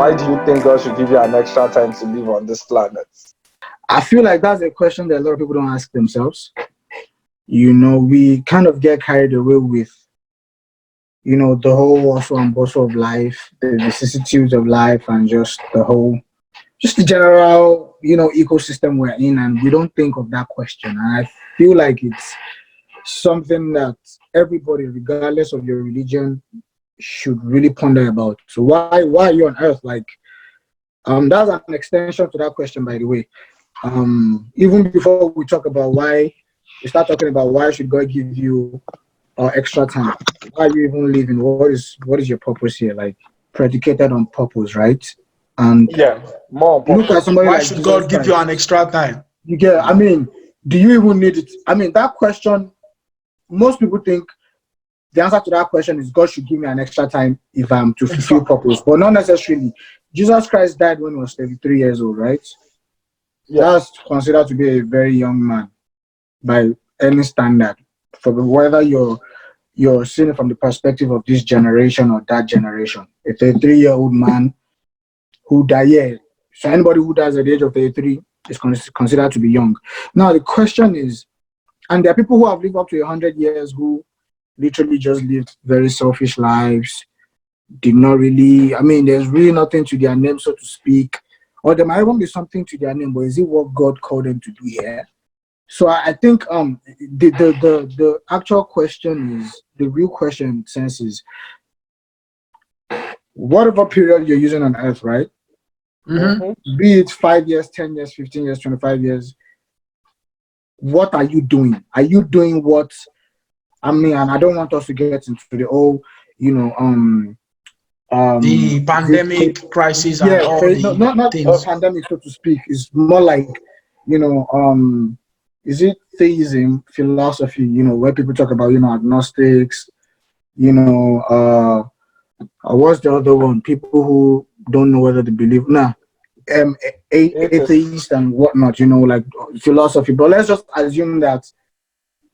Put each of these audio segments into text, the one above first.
why do you think God should give you an extra time to live on this planet? I feel like that's a question that a lot of people don't ask themselves. We kind of get carried away with, the whole hustle and bustle of life, the vicissitudes of life, and just the general, ecosystem we're in, and we don't think of that question. And I feel like it's something that everybody, regardless of your religion, should really ponder about. So why are you on earth? Like, that's an extension to that question, by the way. Even before we talk about why, we start talking about why should God give you extra time? Why are you even living? What is your purpose here? Like, predicated on purpose, right? And Yeah, more look at somebody Why like should Jesus God give Christ. you an extra time? You get? I mean, do you even need it? I mean, that question. Most people think the answer to that question is God should give me an extra time if I'm to fulfill purpose, but not necessarily. Jesus Christ died when he was 33 years old, right? Yeah. That's considered to be a very young man by any standard. For whether you're seeing it from the perspective of this generation or that generation, a 33-year-old man who died. Yeah, so anybody who dies at the age of 33 is considered to be young. Now the question is, and there are people who have lived up to 100 years who literally just lived very selfish lives, did not really, I mean, there's really nothing to their name, so to speak. Or there might even be something to their name, but is it what God called them to do here? So I think the actual question is, the real question in sense is, whatever period you're using on earth, right? Mm-hmm. Be it 5 years, 10 years, 15 years, 25 years, what are you doing? Are you doing what, I mean, and I don't want us to get into the whole, The pandemic crisis and all the not things. pandemic, so to speak. It's more like, is it theism, philosophy, where people talk about, agnostics, what's the other one? People who don't know whether to believe. Atheist and whatnot, like philosophy. But let's just assume that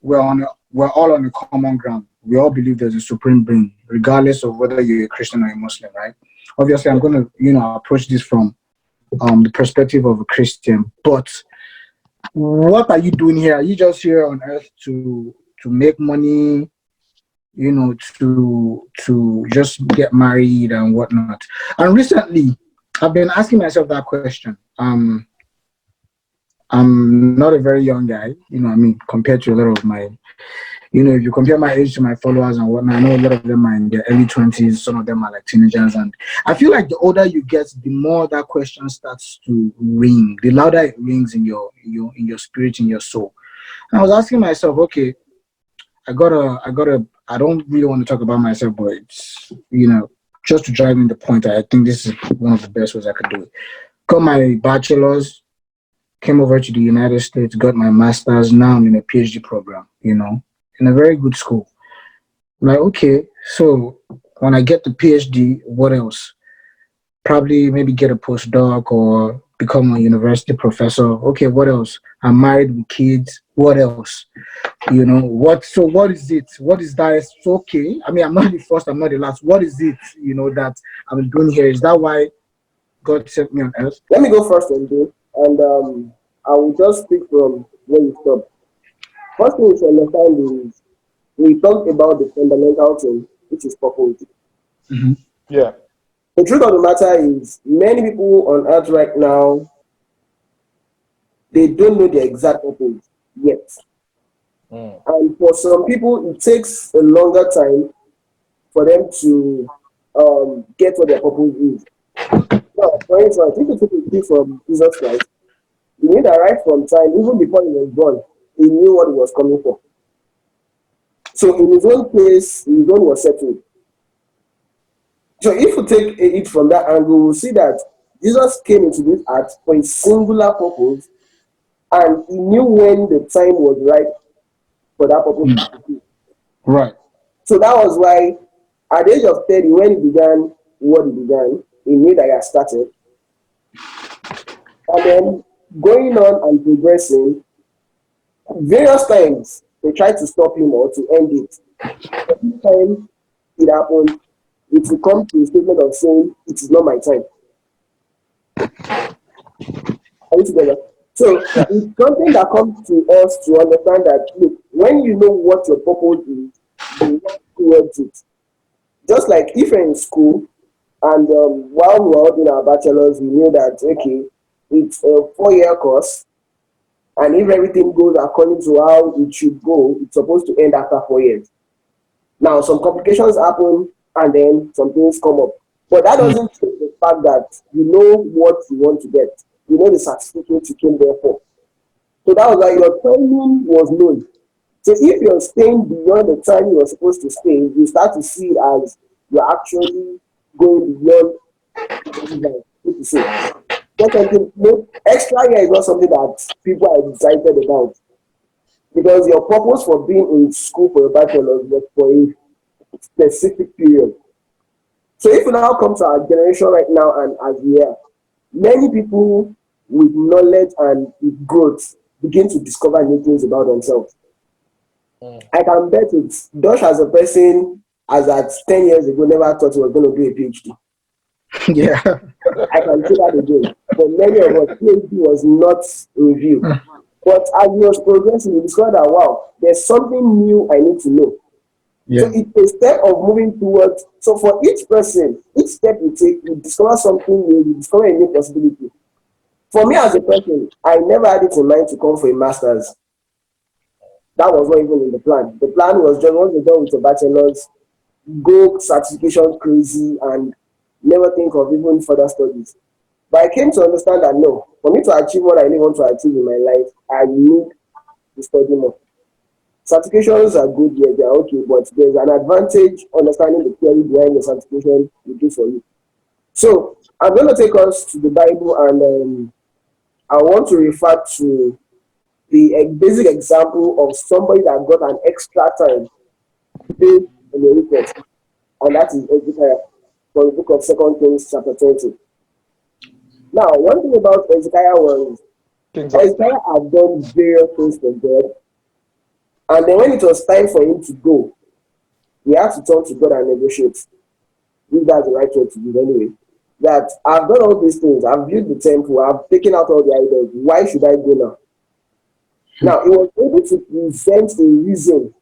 we're all on a common ground. We all believe there's a supreme being, regardless of whether you're a Christian or a Muslim, right? Obviously, I'm going to, approach this from the perspective of a Christian. But what are you doing here? Are you just here on earth to make money, to just get married and whatnot? And recently, I've been asking myself that question. I'm not a very young guy, compared to a lot of my, if you compare my age to my followers and whatnot, I know a lot of them are in their early 20s, some of them are like teenagers. And I feel like the older you get, the more that question starts to ring, the louder it rings in your spirit, in your soul. And I was asking myself, okay, I don't really want to talk about myself, but it's, just to drive in the point, I think this is one of the best ways I could do it. Got my bachelor's, came over to the United States, got my master's. Now I'm in a PhD program, in a very good school. I'm like, okay, so when I get the PhD, what else? Probably maybe get a postdoc or become a university professor. Okay, what else? I'm married with kids. What else? What is it? What is that? It's okay. I mean, I'm not the first, I'm not the last. What is it, that I'm doing here? Is that why God sent me on earth? Let me go first and I will just speak from where you stopped. First thing you should understand is we talked about the fundamental thing, which is purpose. Mm-hmm. Yeah. The truth of the matter is, many people on earth right now, they don't know the exact purpose yet. And for some people, it takes a longer time for them to get what their purpose is. Now, for instance, if you take a cue from Jesus Christ, he knew that right from time, even before he was born, he knew what he was coming for. So in his own place, his own was settled. So if you take it from that angle, we'll see that Jesus came into this earth for a singular purpose, and he knew when the time was right for that purpose. Right. So that was why, at the age of 30, when he began what he began, he knew that he had started. And then going on and progressing, various times they tried to stop him or to end it. Every time it happened, it will come to a statement of saying, it is not my time. Are we together? So it's something that comes to us to understand that look, when you know what your purpose is, you work towards it. Just like if you're in school and while we were all doing our bachelors, we knew that okay, it's a 4 year course, and if everything goes according to how it should go, it's supposed to end after 4 years. Now some complications happen and then some things come up. But that doesn't change the fact that you know what you want to get. You know the certificate you came there for. So that was why your timing was known. So if you're staying beyond the time you were supposed to stay, you start to see it as you're actually going beyond what to say. Extra year is not something that people are excited about because your purpose for being in school for a bachelor's was for a specific period. So if we now come to our generation right now and as we are, many people with knowledge and with growth begin to discover new things about themselves. I can bet it. Dosh as a person, as at 10 years ago, never thought he was going to do a PhD. Yeah. I can say that again. For many of us, PhD was not in view. But as we was progressing, we discovered that, wow, there's something new I need to know. Yeah. So it's a step of moving towards. So for each person, each step you take, you discover something new, you discover a new possibility. For me as a person, I never had it in mind to come for a master's. That was not even in the plan. The plan was just once you're done with your bachelor's, go certification crazy and never think of even further studies. But I came to understand that no, for me to achieve what I really want to achieve in my life, I need to study more. Certifications are good, yeah, they are okay, but there's an advantage understanding the theory behind the certification will do for you. So I'm going to take us to the Bible, and I want to refer to the basic example of somebody that got an extra time based on the request, and that is Ezekiel from the book of 2 Kings chapter 20. Now, one thing about Ezekiel was Ezekiel had done various things for God, and then when it was time for him to go, he had to turn to God and negotiate. If that's the right way to do it anyway. That I've done all these things, I've built the temple, I've taken out all the idols. Why should I go now? Now, he was able to present a reason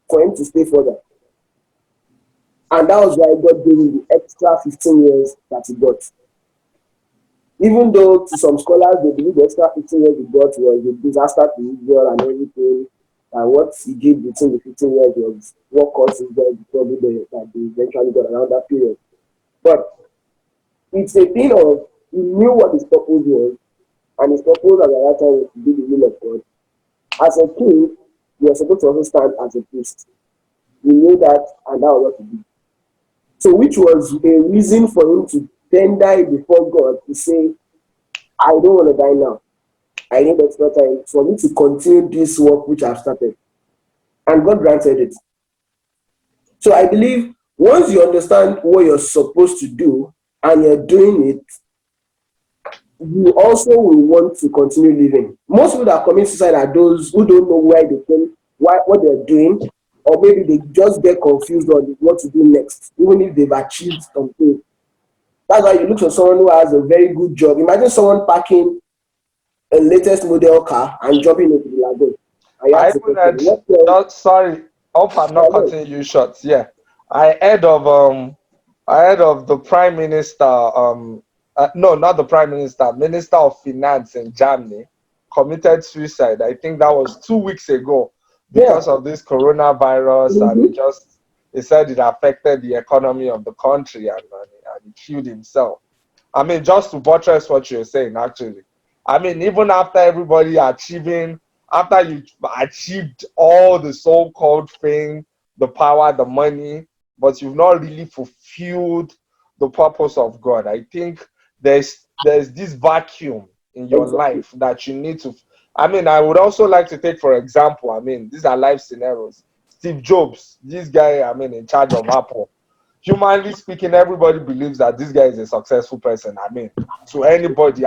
for him to stay further. And that was why God gave him the extra 15 years that he got. Even though to some scholars, they believe the extra 15 years he got was a disaster to Israel and everything. And what he did between the 15 years was what caused Israel to trouble that they eventually got around that period. But it's a thing of he knew what his purpose was, and his purpose at that time was to do the will of God. As a king, you are supposed to also stand as a priest. He knew that, and that was what he did. So, which was a reason for him to then die before God to say, I don't want to die now. I need extra time for me to continue this work which I've started. And God granted it. So I believe once you understand what you're supposed to do and you're doing it, you also will want to continue living. Most people that commit suicide are those who don't know where they came, what they're doing, or maybe they just get confused on what to do next, even if they've achieved something. That's why you look for someone who has a very good job. Imagine someone parking a latest model car and jumping into the lagoon. Sorry, hope I'm not cutting you short. Yeah, I heard of the Prime Minister. No, not the Prime Minister. Minister of Finance in Germany committed suicide. I think that was 2 weeks ago because of this coronavirus, and he said it affected the economy of the country, and he killed himself. I mean, just to buttress what you're saying, actually. I mean, even after everybody after you achieved all the so-called fame, the power, the money, but you've not really fulfilled the purpose of God. I think there's this vacuum in your life that you need to. I mean, I would also like to take, for example, I mean, these are life scenarios. Steve Jobs, this guy, I mean, in charge of Apple. Humanly speaking, everybody believes that this guy is a successful person. I mean, to anybody,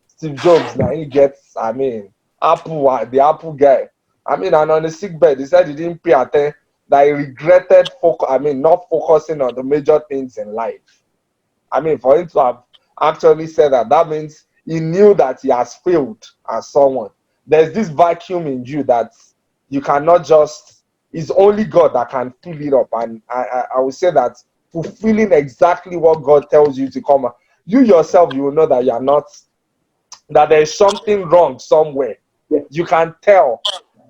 Steve Jobs, now he gets, I mean, Apple, the Apple guy. I mean, and on the sick bed, he said he didn't pay attention, that he regretted, not focusing on the major things in life. I mean, for him to have actually said that, that means he knew that he has failed as someone. There's this vacuum in you that you cannot just, it's only God that can fill it up. And I would say that fulfilling exactly what God tells you to come, you yourself, you will know that you are not, that there is something wrong somewhere. You can tell.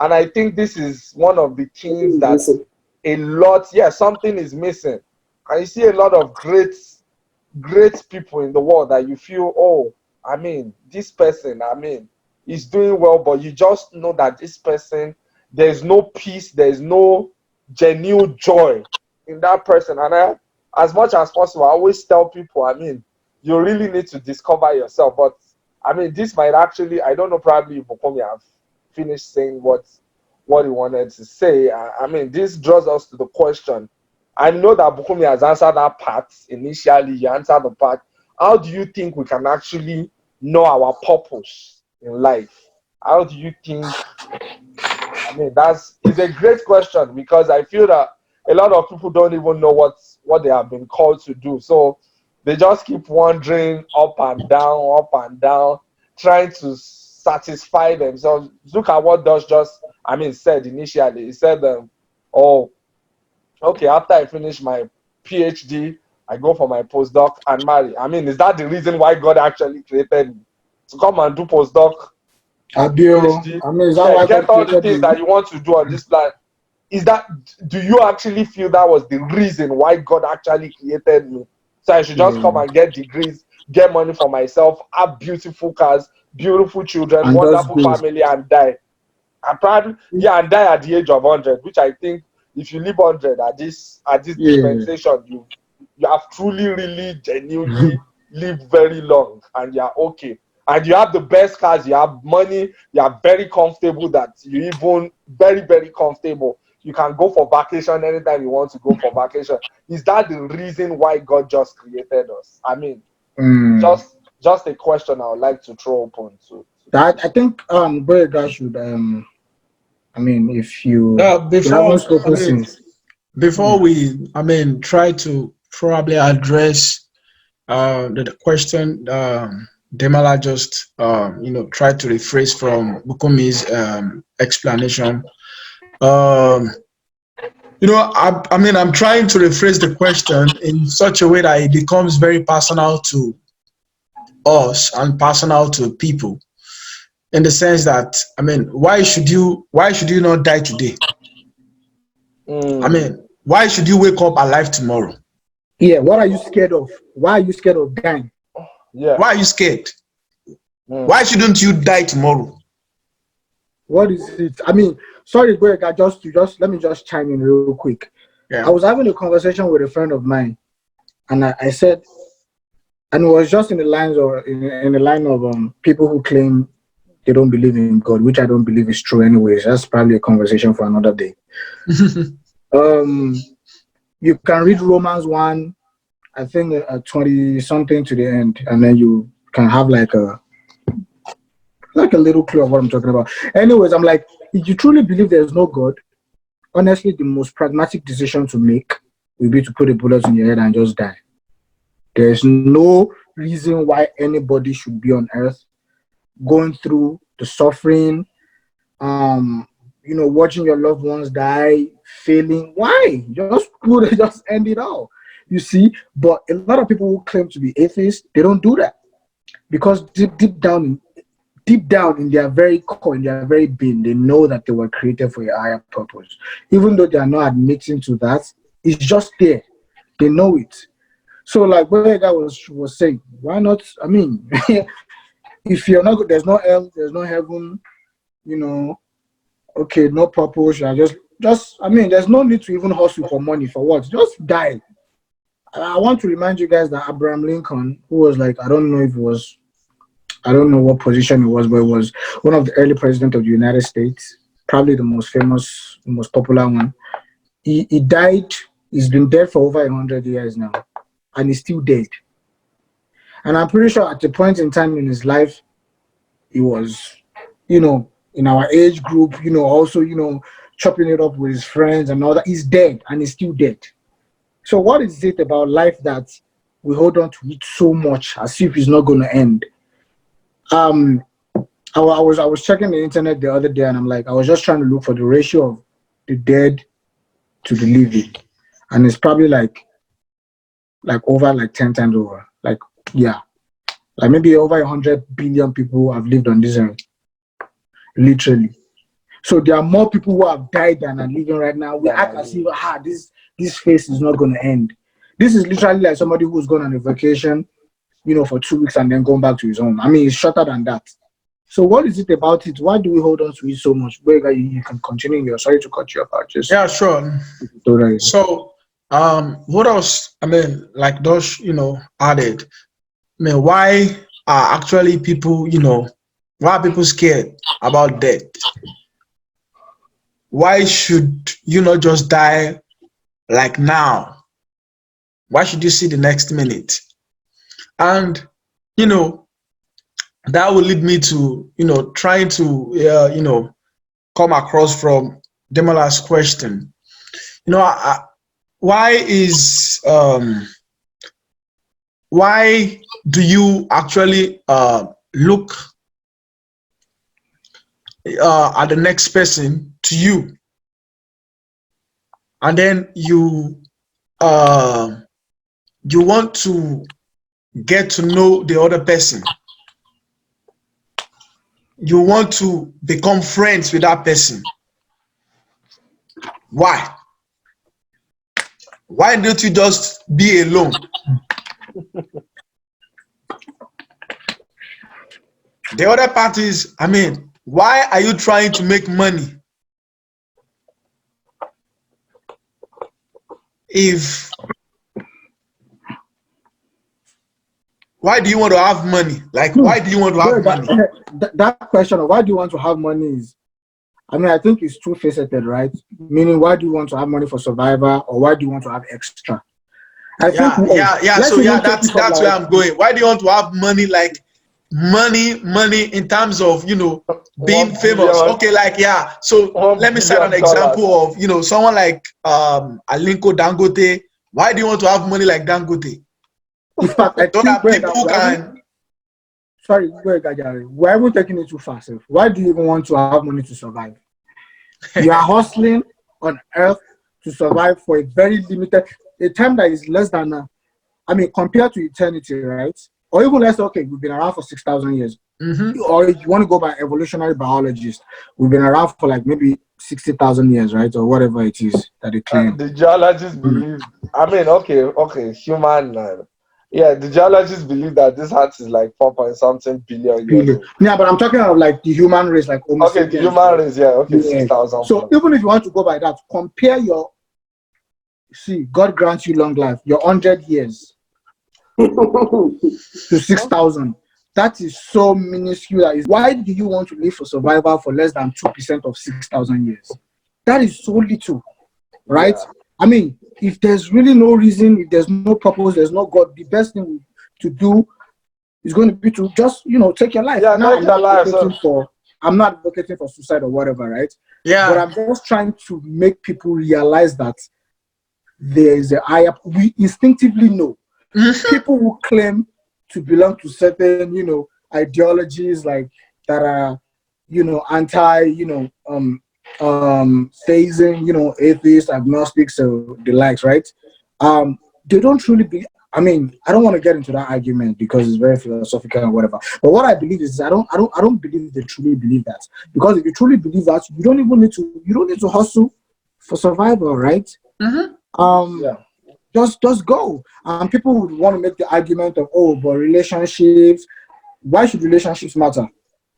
And I think this is one of the things that a lot, something is missing. And you see a lot of great people in the world that you feel, oh, I mean, this person, I mean, is doing well, but you just know that this person, there's no peace, there's no genuine joy in that person. And as much as possible, I always tell people, I mean, you really need to discover yourself. But I mean, this might actually, I don't know, probably Bukunmi have finished saying what he wanted to say. I mean, this draws us to the question. I know that Bukunmi has answered that part initially. You answered the part. How do you think we can actually know our purpose in life? How do you think? I mean, it's a great question, because I feel that a lot of people don't even know what they have been called to do. So they just keep wandering up and down, trying to satisfy themselves. Look at what Dosh said initially. He said, oh, okay, after I finish my PhD, I go for my postdoc and marry. I mean, is that the reason why God actually created me? To come and do postdoc, PhD, I mean, is that why get God all the created things you? that you want to do on this planet? Do you actually feel that was the reason why God actually created me? So I should just come and get degrees, get money for myself, have beautiful cars, beautiful children, And wonderful family, and die. And probably, and die at the age of 100, which I think if you live 100 at this dispensation, you have truly, really, genuinely lived very long, and you're okay. And you have the best cars, you have money, you are very comfortable, that you even very, very comfortable. You can go for vacation anytime you want to go for vacation. Is that the reason why God just created us? I mean, just a question I would like to throw open to. That I think Boyega should I mean, if you before we try to probably address the question Demola just tried to rephrase from Bukunmi's explanation. I'm trying to rephrase the question in such a way that it becomes very personal to us and personal to people, in the sense that, I mean, why should you not die today? I mean, why should you wake up alive tomorrow? Yeah, what are you scared of? Why are you scared of dying? Yeah. Why are you scared? Why shouldn't you die tomorrow? What is it? I mean, sorry, Greg, let me just chime in real quick. Yeah. I was having a conversation with a friend of mine, and I said, and it was just in the line of people who claim they don't believe in God, which I don't believe is true anyways. That's probably a conversation for another day. You can read Romans 1, I think 20 something to the end, and then you can have like a little clue of what I'm talking about. Anyways, I'm like, if you truly believe there's no God, honestly, the most pragmatic decision to make will be to put a bullet in your head and just die. There's no reason why anybody should be on earth going through the suffering, watching your loved ones die, failing. Why? Just end it all. You see, but a lot of people who claim to be atheists, they don't do that, because deep down in their very core, in their very being, they know that they were created for a higher purpose. Even though they are not admitting to that, it's just there. They know it. So, like what that guy was saying, why not? I mean, if you're not good, there's no hell, there's no heaven. Okay, no purpose. I mean, there's no need to even hustle for money. For what? Just die. I want to remind you guys that Abraham Lincoln, who was like, I don't know what position it was, but it was one of the early presidents of the United States, probably the most famous, most popular one. He died. He's been dead for over 100 years now, and he's still dead. And I'm pretty sure at a point in time in his life, he was, in our age group, also, chopping it up with his friends and all that. He's dead, and he's still dead. So what is it about life that we hold on to it so much as if it's not going to end. I was checking the internet the other day, and I'm like, I was just trying to look for the ratio of the dead to the living, and it's probably like over like 10 times over. Like, yeah, like maybe over 100 billion people have lived on this earth, literally. So there are more people who have died than are living right now. We act as if this phase is not going to end. This is literally like somebody who's gone on a vacation, you know, for 2 weeks and then going back to his home. I mean, it's shorter than that. So what is it about it? Why do we hold on to it so much? Bega, you can continue. Sorry to cut you off. Yeah, sure. So, what else? I mean, like those, you know, added. I mean, why are actually people, you know, why are people scared about death? Why should you not just die like now? Why should you see the next minute? And, you know, that will lead me to, you know, trying to, you know, come across from Demola's question. You know, why do you actually look at the next person to you, and then you want to get to know the other person? You want to become friends with that person. Why? Why don't you just be alone? The other part is, I mean, why are you trying to make money? Why do you want to have money? Like, why do you want to have money? That question of why do you want to have money is, I mean, I think it's two-faceted, right? Meaning, why do you want to have money for survival, or why do you want to have extra? That's where I'm going. Why do you want to have money? Like money in terms of, you know, being famous. Okay, like, yeah. So let me set an example of, you know, someone like Aliko Dangote. Why do you want to have money like Dangote? In fact, I think people can. Sorry, we're even taking it too fast. Why do you even want to have money to survive? You are hustling on earth to survive for a very limited time that is less than, I mean, compared to eternity, right? Or even less. Okay, we've been around for 6,000 years. Or if you want to go by evolutionary biologists, we've been around for like maybe 60,000 years, right? Or whatever it is that they claim. The geologists believe. I mean, okay, human. Yeah, the geologists believe that this Earth is like 4-point-something billion years old. Yeah, but I'm talking about like the human race, like almost. Okay, the human race, yeah, okay, 6,000. So even if you want to go by that, compare God grants you long life, your 100 years to 6,000. That is so minuscule. Why do you want to live for survival for less than 2% of 6,000 years? That is so little, right? Yeah. I mean, if there's really no reason, if there's no purpose, there's no God, the best thing to do is going to be to just, you know, take your life. Yeah, now, I'm not advocating for suicide or whatever, right? Yeah. But I'm just trying to make people realize that there is a higher. We instinctively know. People who claim to belong to certain, you know, ideologies like that are, you know, anti, you know, theism, you know, atheists, agnostics, so the likes, right? They don't truly be. I mean, I don't want to get into that argument because it's very philosophical and whatever. But what I believe is, I don't believe they truly believe that. Because if you truly believe that, you don't need to hustle for survival, right? Just go. People would want to make the argument of, oh, but relationships. Why should relationships matter?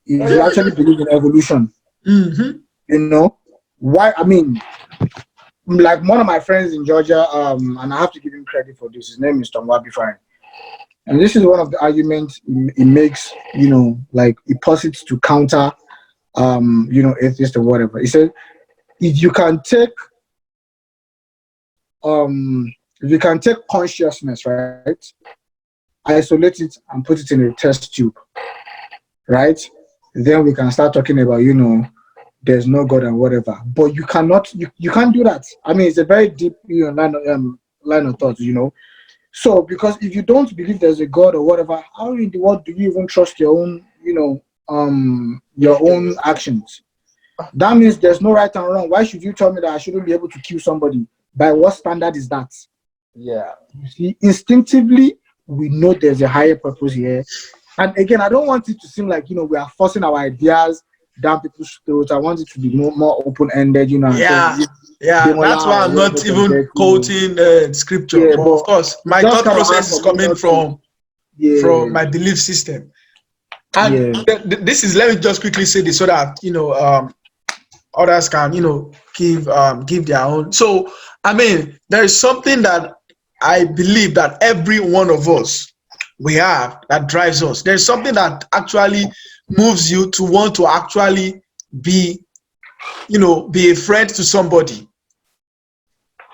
If you actually believe in evolution, you know why? I mean, like one of my friends in Georgia, and I have to give him credit for this. His name is Tom Wabifine, and this is one of the arguments he makes. You know, like he posits to counter, you know, atheists or whatever. He said, if you can take consciousness, right, isolate it and put it in a test tube, right, then we can start talking about, you know, there's no God and whatever. But you can't do that. I mean, it's a very deep, you know, line of thought, you know. So, because if you don't believe there's a God or whatever, how in the world do you even trust your own, your own actions? That means there's no right and wrong. Why should you tell me that I shouldn't be able to kill somebody? By what standard is that? Yeah. You see, instinctively, we know there's a higher purpose here. And again, I don't want it to seem like, we are forcing our ideas down people's throats. I want it to be more open-ended, Yeah, that's why I'm not even quoting scripture. Yeah, but of course, my thought process is coming from my belief system. And this is, let me just quickly say this so that others can give their own. So I mean, there is something that I believe that every one of us we have that drives us. There's something that actually moves you to want to actually be a friend to somebody.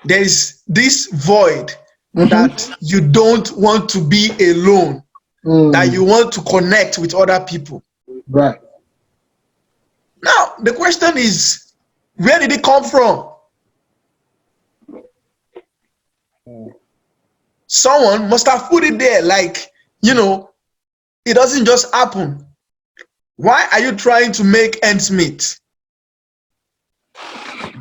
There is this void that you don't want to be alone, that you want to connect with other people. Right. Now, the question is, where did it come from? Someone must have put it there, like, it doesn't just happen. Why are you trying to make ends meet?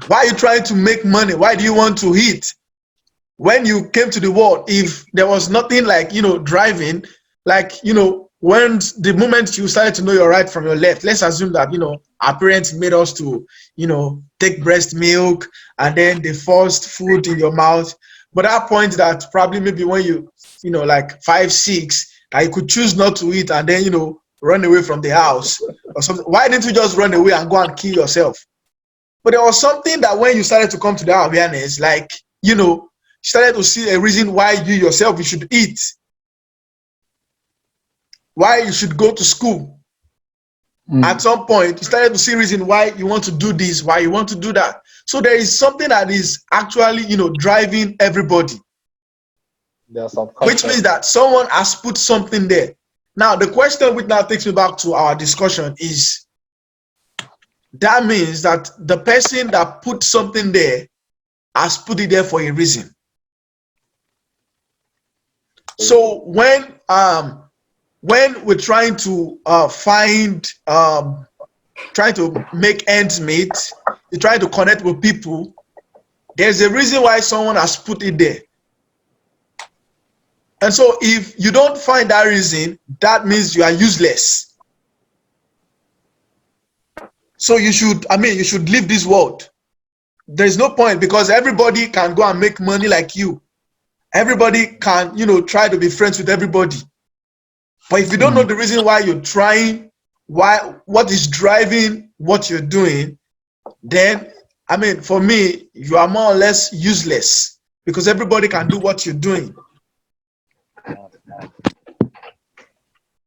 Why are you trying to make money? Why do you want to eat? When you came to the world, if there was nothing like, driving, like, when the moment you started to know your right from your left, let's assume that, our parents made us to, take breast milk and then they forced food in your mouth. But at that point that probably maybe when you, like 5, 6, you could choose not to eat and then, run away from the house or something. Why didn't you just run away and go and kill yourself? But there was something that when you started to come to that awareness, like, you started to see a reason why you yourself, you should eat, why you should go to school. At some point, you started to see reason why you want to do this, why you want to do that. So there is something that is actually, driving everybody. Which means that someone has put something there. Now, the question which now takes me back to our discussion is, that means that the person that put something there has put it there for a reason. So when we're trying to trying to make ends meet, you're trying to connect with people, there's a reason why someone has put it there. And so if you don't find that reason, that means you are useless. So you should leave this world. There's no point, because everybody can go and make money like you. Everybody can, try to be friends with everybody. But if you don't know the reason why you're trying, what is driving what you're doing, then, for me, you are more or less useless, because everybody can do what you're doing.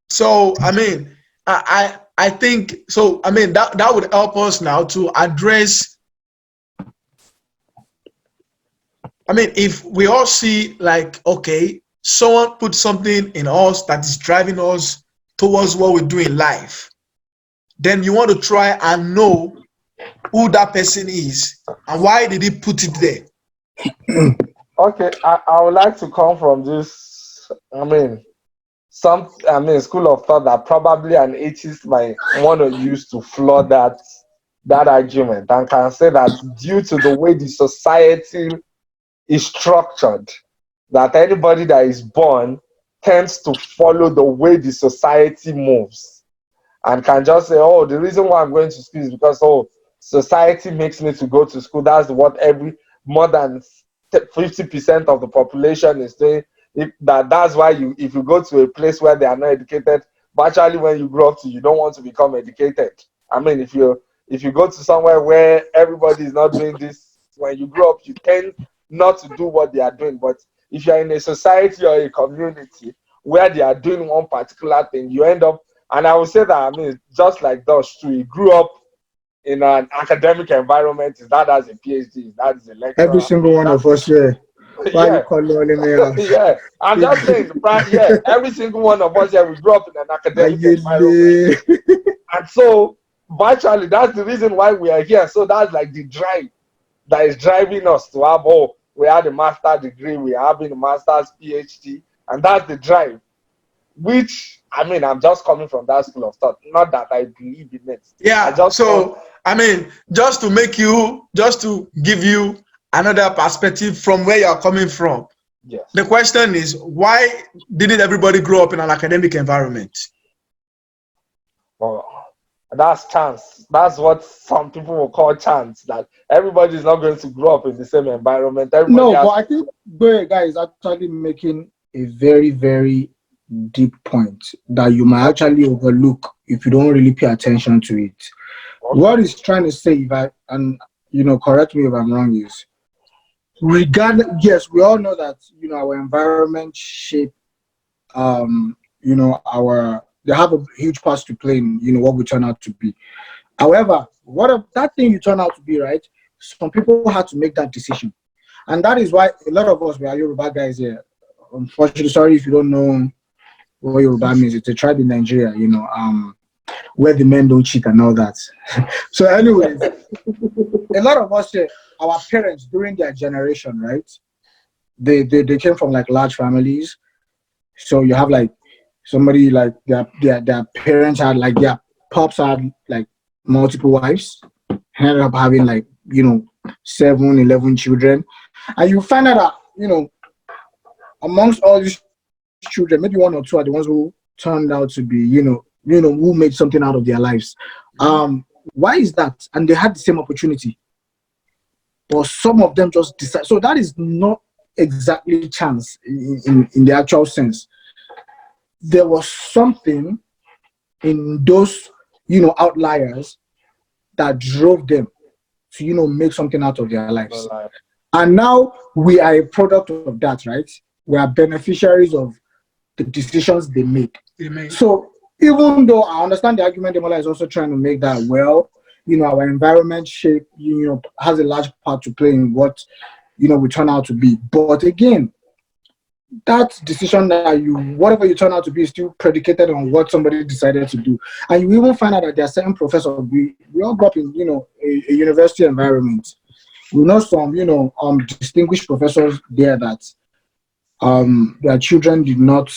So, I think, so, that would help us now to address, if we all see, like, okay, someone put something in us that is driving us towards what we do in life, then you want to try and know who that person is and why did he put it there. Okay, I would like to come from this, school of thought that probably an atheist might want to use to floor that argument, and can say that due to the way the society is structured, that anybody that is born tends to follow the way the society moves, and can just say, oh, the reason why I'm going to school is because, oh, society makes me to go to school. That's what more than 50% of the population is doing. That's why if you go to a place where they are not educated, but actually when you grow up you don't want to become educated. If you go to somewhere where everybody is not doing this, when you grow up, you tend not to do what they are doing. But if you're in a society or a community where they are doing one particular thing, you end up, and I would say that, just like Dosh too, he grew up in an academic environment. Is that as a PhD? That is a lecturer. Every single one of us, yeah. Yeah. Yeah, I'm just saying, yeah, every single one of us, yeah, we grew up in an academic environment. And so, virtually, that's the reason why we are here. So that's like the drive that is driving us to have, oh, we had a master's degree, we are having a master's PhD, and that's the drive. Which, I mean, I'm just coming from that school of thought. Not that I believe in it. Yeah. So, I mean, just to give you another perspective from where you're coming from. Yes. The question is, why didn't everybody grow up in an academic environment? Well, that's chance. That's what some people will call chance. That everybody is not going to grow up in the same environment. No, but I think the guy is actually making a very, very deep point that you might actually overlook if you don't really pay attention to it. Okay. What he's trying to say, correct me if I'm wrong, is yes, we all know that our environment shape they have a huge part to play in what we turn out to be. However, what if that thing you turn out to be, right? Some people had to make that decision, and that is why a lot of us, we are Yoruba guys here. Unfortunately, sorry if you don't know what Yoruba means. It's a tribe in Nigeria, where the men don't cheat and all that. So anyways, a lot of us here, our parents during their generation, right? They came from like large families. So you have like somebody like their parents had like their pops had like multiple wives, ended up having like 7, 11 children, and you find out that amongst all these children, maybe 1 or 2 are the ones who turned out to be who made something out of their lives. Why is that? And they had the same opportunity, but some of them just decide. So that is not exactly chance in the actual sense. There was something in those outliers that drove them to make something out of their lives. And now we are a product of that, right? We are beneficiaries of the decisions they make. So even though I understand the argument Demola is also trying to make, that our environment shape has a large part to play in what we turn out to be. But again, that decision that whatever you turn out to be is still predicated on what somebody decided to do. And you even find out that there are certain professors, we all grew up in a university environment. We know some distinguished professors there that their children did not,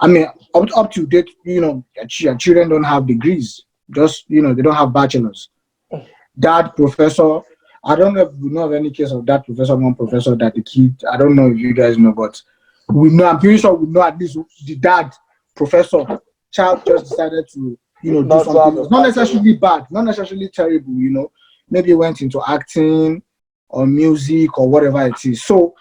up to date, your children don't have degrees, just they don't have bachelors. That professor, I don't know if we know of any case of that professor, one professor that the kid, I don't know if you guys know, but we know, I'm pretty sure we know at least the dad professor child just decided to do something not necessarily bad, not necessarily terrible, maybe went into acting or music or whatever it is. So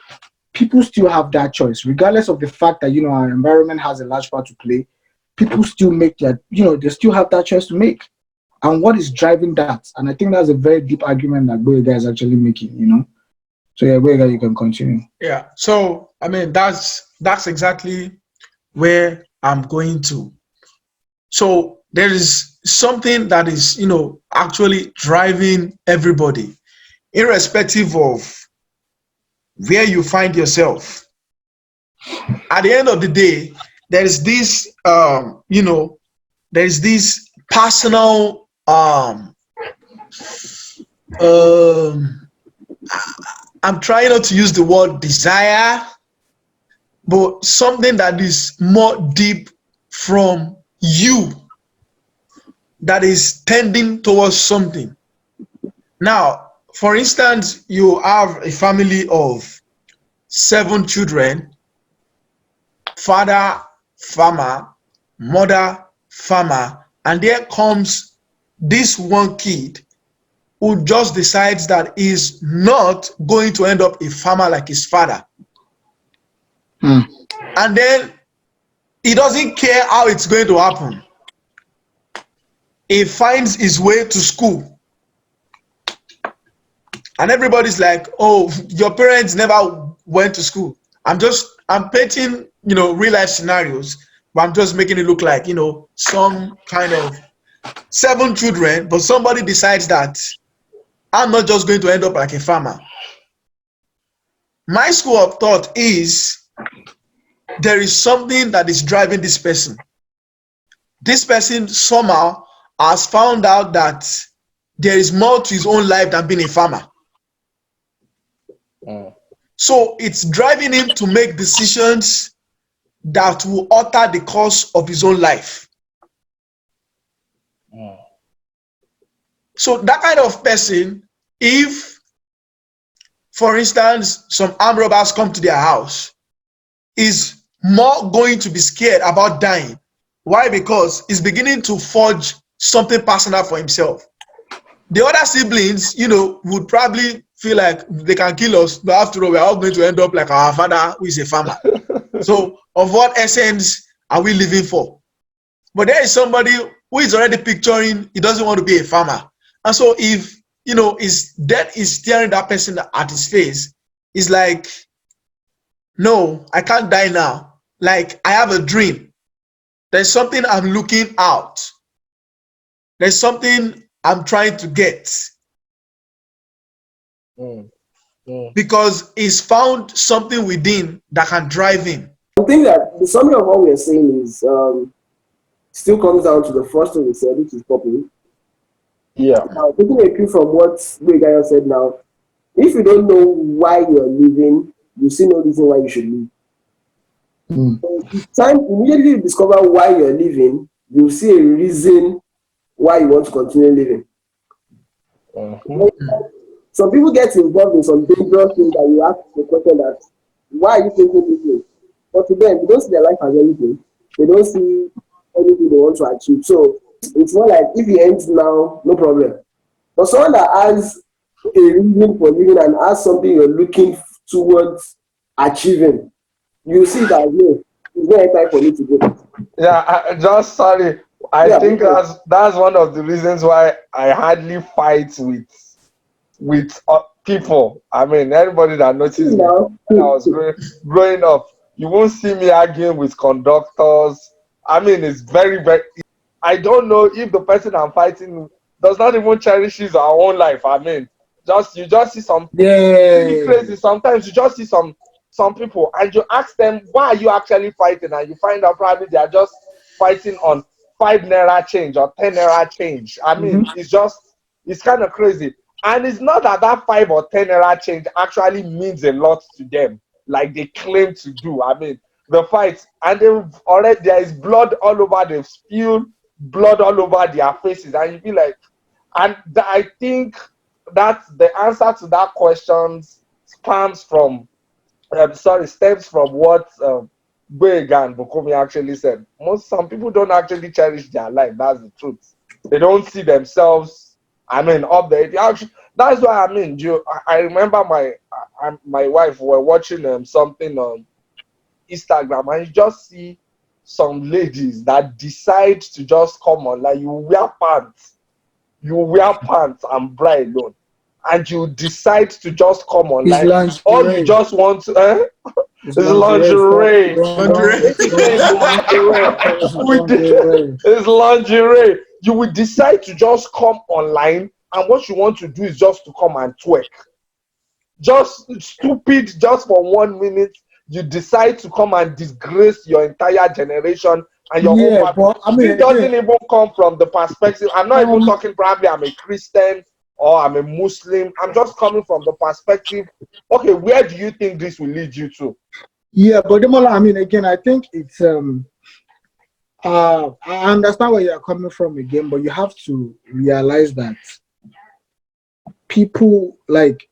people still have that choice, regardless of the fact that our environment has a large part to play. People still make that, they still have that choice to make. And what is driving that? And I think that's a very deep argument that Boyega is actually making, So yeah, Boyega, you can continue. Yeah. So that's exactly where I'm going to. So there is something that is, actually driving everybody, irrespective of where you find yourself. At the end of the day, there is this, there is this personal, I'm trying not to use the word desire, but something that is more deep from you, that is tending towards something. Now, for instance, you have a family of 7 children, father farmer, mother farmer, and there comes this one kid who just decides that he's not going to end up a farmer like his father. And then he doesn't care how it's going to happen. He finds his way to school. And everybody's like, oh, your parents never went to school. I'm painting, real life scenarios, but I'm just making it look like, some kind of 7 children, but somebody decides that I'm not just going to end up like a farmer. My school of thought is there is something that is driving this person. This person somehow has found out that there is more to his own life than being a farmer. So it's driving him to make decisions that will alter the course of his own life. So that kind of person, if, for instance, some armed robbers come to their house, is more going to be scared about dying. Why? Because he's beginning to forge something personal for himself. The other siblings, would probably feel like they can kill us, but after all, we're all going to end up like our father, who is a farmer. So, of what essence are we living for? But there is somebody who is already picturing he doesn't want to be a farmer. And so, if, his death is staring that person at his face, it's like, no, I can't die now. Like, I have a dream. There's something I'm looking out. There's something I'm trying to get. Because he's found something within that can drive him. I think that the summary of what we are saying is still comes down to the first thing we said, which is popular. Yeah. Now, taking a cue from what Gaya said now, if you don't know why you're living, you see no reason why you should live. So immediately you discover why you're living, you see a reason why you want to continue living. Some people get involved in some dangerous things that you ask the question that, why are you thinking this way? But to them, they don't see their life as anything. They don't see anything they want to achieve. So it's more like, if it ends now, no problem. But someone that has a reason for living and has something you're looking towards achieving, you see that, no, it's not time for me to go. Yeah, sorry. I think that's one of the reasons why I hardly fight with people. I mean, everybody that noticed me when I was growing up, you won't see me arguing with conductors. I mean, it's very, very. I don't know if the person I'm fighting does not even cherish his or her own life. I mean, you just see some crazy. Sometimes you just see some people and you ask them, why are you actually fighting? And you find out probably they are just fighting on 5 naira change or 10 naira change. I mean, it's kind of crazy. And it's not that 5 or 10 naira change actually means a lot to them, like they claim to do. I mean, the fight, and there is blood all over, they've spilled blood all over their faces, and you be like, and I think that the answer to that question stems from what Boyega and Bukomi actually said. Some people don't actually cherish their life. That's the truth. They don't see themselves, I mean, up there. That's why, I mean, I remember my wife were watching something on Instagram, and you just see some ladies that decide to just come on, like, you wear pants and bra alone, and you decide to just come on, like, or you just want to it's lingerie. It's lingerie. You will decide to just come online, and what you want to do is just to come and twerk. Just stupid, just for 1 minute, you decide to come and disgrace your entire generation and your own family. But, I mean, it doesn't even come from the perspective. I'm not even talking probably I'm a Christian or I'm a Muslim. I'm just coming from the perspective, okay, where do you think this will lead you to? Yeah, but Demola, I mean, again, I think it's I understand where you're coming from again, but you have to realize that people, like,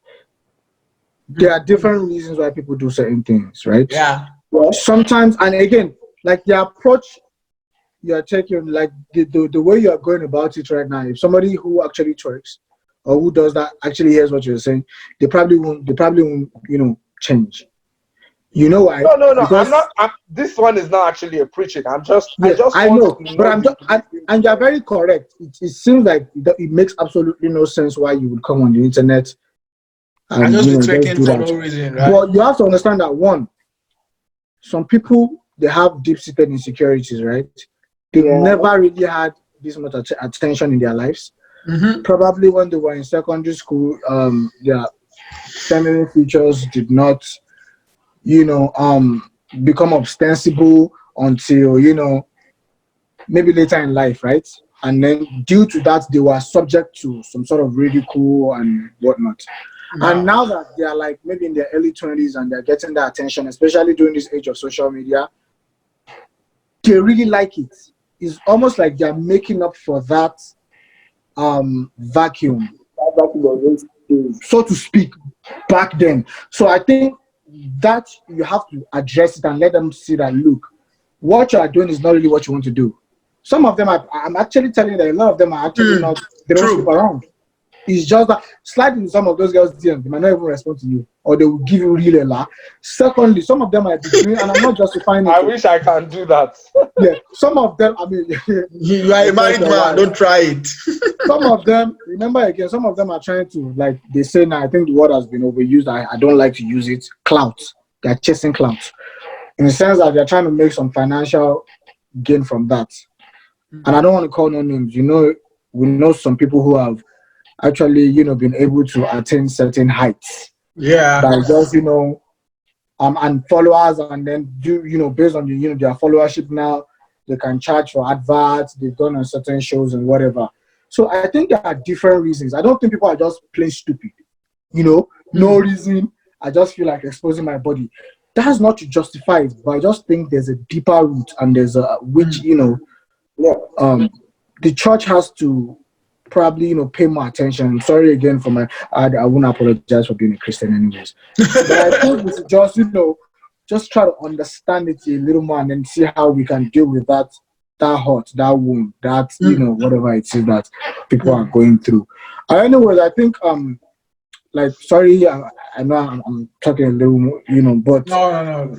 there are different reasons why people do certain things, right? Yeah. Sometimes, and again, like the approach you're taking, like the way you're going about it right now, if somebody who actually twerks or who does that actually hears what you're saying, they probably won't, change. You know why? No. Because I'm not. This one is not actually a preaching. I know, and you're very correct. It seems like it makes absolutely no sense why you would come on the internet and just be twerking for no reason, right? But you have to understand that, one, some people, they have deep-seated insecurities, right? They've never really had this much attention in their lives. Probably when they were in secondary school, their feminine features did not, become ostensible until, maybe later in life, right? And then due to that, they were subject to some sort of ridicule and whatnot. And now that they are like maybe in their early 20s and they're getting the attention, especially during this age of social media, they really like it. It's almost like they're making up for that vacuum, so to speak, back then. So I think that you have to address it and let them see that, look, what you are doing is not really what you want to do. Some of them I'm actually telling you that a lot of them are actually not, they don't sleep around. It's just that sliding in some of those girls' DMs, they might not even respond to you, or they will give you real ella. Secondly, some of them might be doing, and I'm not justifying it. I wish I can do that. Yeah, some of them, I mean, you are a married man, don't try it. Some of them, remember again, some of them are trying to, like they say now, I think the word has been overused. I don't like to use it. Clout. They're chasing clout. In the sense that they're trying to make some financial gain from that. And I don't want to call no names. You know, we know some people who have actually, you know, been able to attain certain heights. Yeah. By just, you know, and followers, and then do, you know, based on the, you know, their followership now, they can charge for adverts, they've gone on certain shows and whatever. So I think there are different reasons. I don't think people are just plain stupid. You know, no reason. I just feel like exposing my body. That's not to justify it, but I just think there's a deeper root, and there's a which, you know, the church has to probably, you know, pay more attention. I'm sorry again for my, I won't apologize for being a Christian anyways. But I think we should just, you know, just try to understand it a little more and then see how we can deal with that hurt, that wound, that, you know, whatever it is that people are going through. Anyways, I think, like, sorry, I know I'm talking a little more, you know, but No.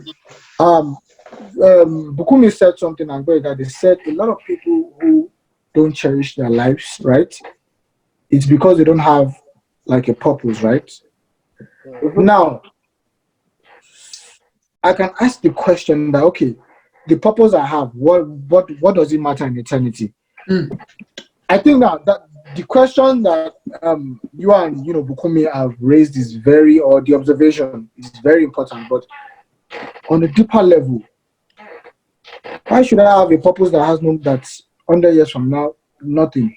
Bukumi said something, and that they said a lot of people who don't cherish their lives, right? It's because they don't have like a purpose, right? Now, I can ask the question that, okay, the purpose I have, what does it matter in eternity? I think that the question that you and, you know, Bukumi have raised is very, or the observation is very important, but on a deeper level, why should I have a purpose that has no, that's 100 years from now, nothing?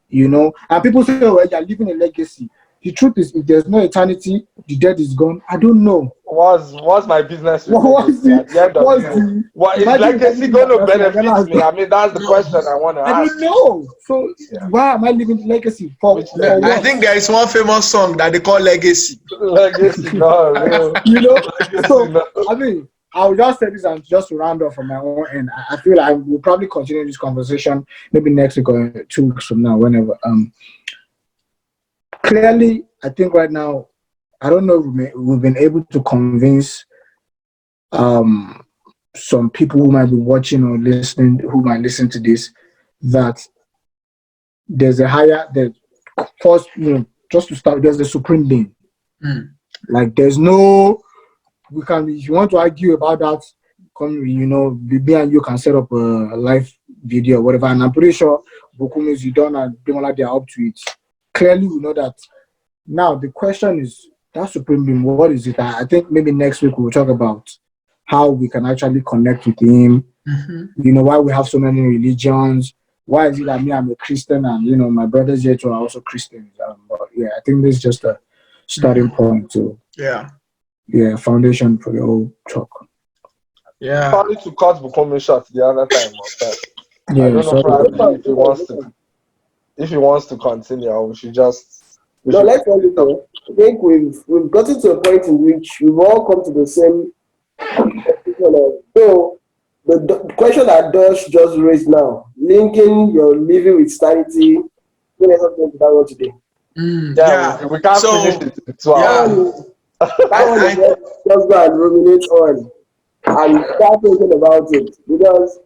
You know, and people say, oh, well, you're leaving a legacy. The truth is, if there's no eternity, the dead is gone. I don't know. What's my business? What is is legacy going to benefit me? I mean, that's the question I want to ask. I don't know. So why am I leaving the legacy for? I think there is one famous song that they call Legacy. Legacy, no. You know, Legacy, so no. I mean, I'll just say this and just to round off from my own end. I feel like we'll probably continue this conversation maybe next week or 2 weeks from now, whenever. Clearly, I think right now, I don't know if we've been able to convince some people who might be watching or listening, who might listen to this, that there's a higher, first, you know, just to start, there's a supreme being. Like, there's no, we can, if you want to argue about that, come, you know, me and you can set up a live video or whatever, and I'm pretty sure Bukumi, Zidane, and Demola, they are up to it. Clearly, we know that. Now, the question is, that supreme being, what is it? I think maybe next week we'll talk about how we can actually connect with him. You know, why we have so many religions. Why is it that me, I'm a Christian, and, you know, my brothers here too are also Christians. But yeah, I think this is just a starting point to foundation for the whole talk. Yeah. Probably to cut Bukumi short the other time. I don't know, probably if he wants to continue, or we should just. Let's end it there. I think we've gotten to a point in which we've all come to the same conclusion. So the question that Dosh just raised now, linking your living with sanity, let's not get to that one today. We can't finish it in 2 hours. That one is just go and ruminate on and start thinking about it, because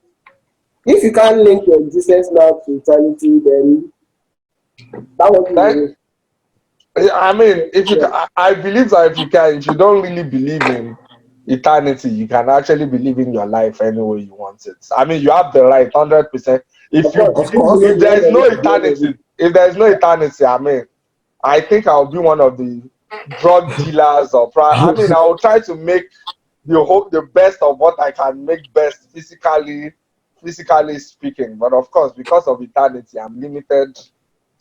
if you can't link your existence now to eternity, then that was I mean, if you, I believe that if you don't really believe in eternity, you can actually believe in your life any way you want it. I mean, you have the right, 100%. If there's no eternity, I mean, I think I'll be one of the drug dealers, or I mean, I will try to make the best of what I can make best physically speaking. But of course, because of eternity, I'm limited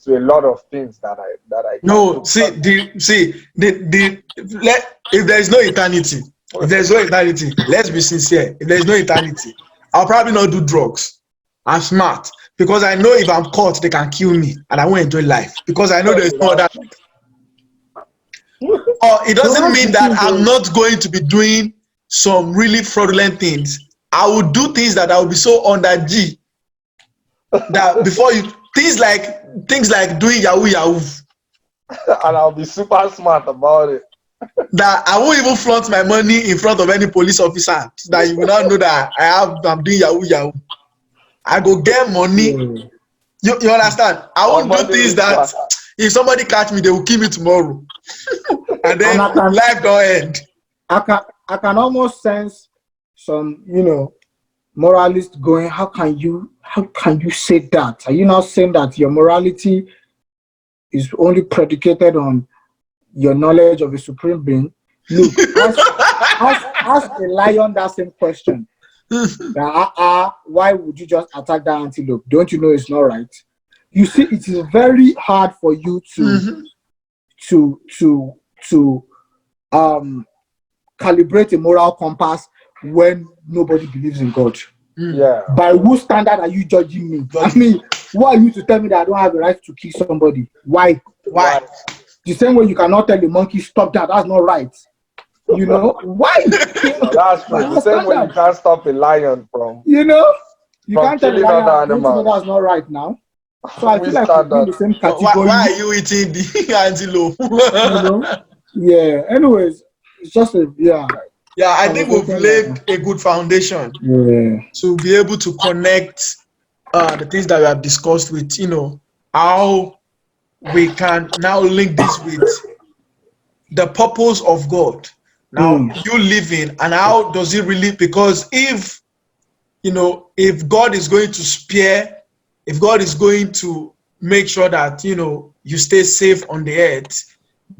to a lot of things that I No, can see, if there is no eternity, let's be sincere. If there is no eternity, I'll probably not do drugs. I'm smart because I know if I'm caught, they can kill me, and I won't enjoy life because I know there is no other. Or it doesn't mean that I'm not going to be doing some really fraudulent things. I will do things that I will be so under G that before you things like doing Yahoo, and I'll be super smart about it. that I won't even flaunt my money in front of any police officer so that you will not know that I'm doing Yahoo. I go get money. You understand? I won't do things that if somebody catch me, they will kill me tomorrow. And then life don't end. I can almost sense some, moralist going, how can you say that? Are you not saying that your morality is only predicated on your knowledge of a supreme being? Look, ask a lion that same question. Why would you just attack that antelope? Don't you know it's not right? You see, it is very hard for you to calibrate a moral compass when nobody believes in God. Yeah. By whose standard are you judging me? I mean, who are you to tell me that I don't have the right to kill somebody? Why? The same way you cannot tell the monkey, stop that. That's not right. Why? That's true. The same way you can't stop a lion from. You can't tell a lion, don't you know that's not right now? So I feel like we're in the same category. Why are you eating the antelope? Yeah. Anyways, it's just Yeah, I think we've laid a good foundation to be able to connect the things that we have discussed with, how we can now link this with the purpose of God. Now, you living and how does it really, because if God is going to spare, if God is going to make sure that, you stay safe on the earth,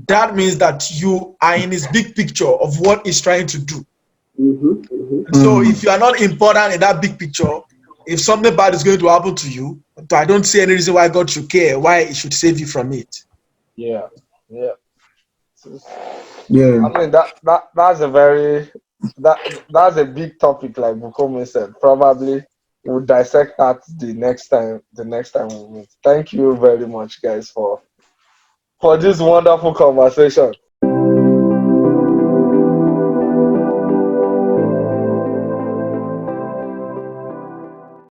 that means that you are in his big picture of what he's trying to do. So if you are not important in that big picture, if something bad is going to happen to you, I don't see any reason why God should care, why he should save you from it. Yeah. I mean that's a big topic, like Bukomi said. Probably we'll dissect that the next time we meet. Thank you very much, guys, for this wonderful conversation.